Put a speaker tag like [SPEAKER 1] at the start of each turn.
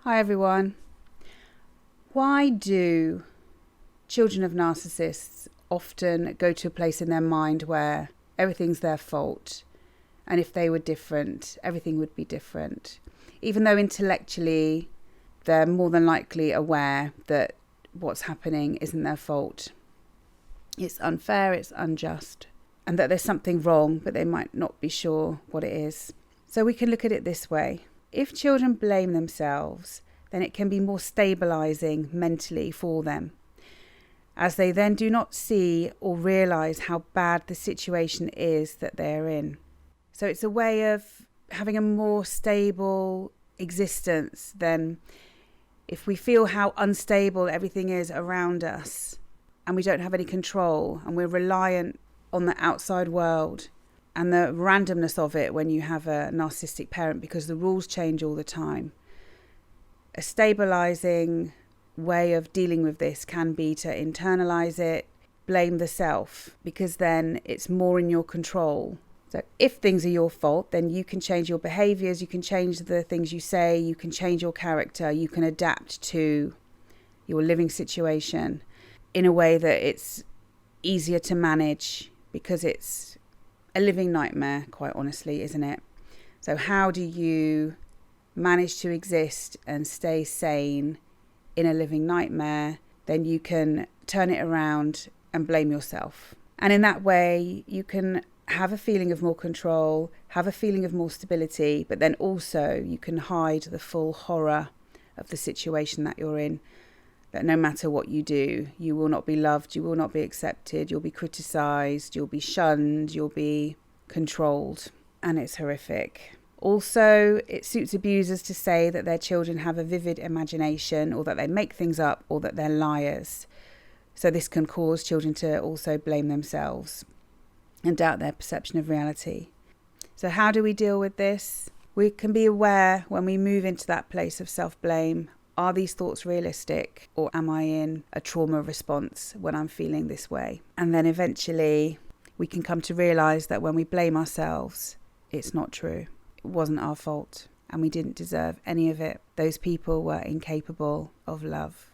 [SPEAKER 1] Hi everyone. Why do children of narcissists often go to a place in their mind where everything's their fault, and if they were different, everything would be different? Even though intellectually they're more than likely aware that what's happening isn't their fault. It's unfair, it's unjust, and that there's something wrong, but they might not be sure what it is. So we can look at it this way. If children blame themselves, then it can be more stabilizing mentally for them, as they then do not see or realize how bad the situation is that they're in. So it's a way of having a more stable existence than if we feel how unstable everything is around us and we don't have any control and we're reliant on the outside world and the randomness of it when you have a narcissistic parent, because the rules change all the time. A stabilizing way of dealing with this can be to internalize it, blame the self, because then it's more in your control. So if things are your fault, then you can change your behaviors, you can change the things you say, you can change your character, you can adapt to your living situation in a way that it's easier to manage, because it's a living nightmare, quite honestly, isn't it? So how do you manage to exist and stay sane in a living nightmare? Then you can turn it around and blame yourself. And in that way, you can have a feeling of more control, have a feeling of more stability, but then also you can hide the full horror of the situation that you're in. That no matter what you do, you will not be loved, you will not be accepted, you'll be criticised, you'll be shunned, you'll be controlled. And it's horrific. Also, it suits abusers to say that their children have a vivid imagination, or that they make things up, or that they're liars. So this can cause children to also blame themselves and doubt their perception of reality. So how do we deal with this? We can be aware when we move into that place of self-blame. Are these thoughts realistic, or am I in a trauma response when I'm feeling this way? And then eventually we can come to realise that when we blame ourselves, it's not true. It wasn't our fault and we didn't deserve any of it. Those people were incapable of love.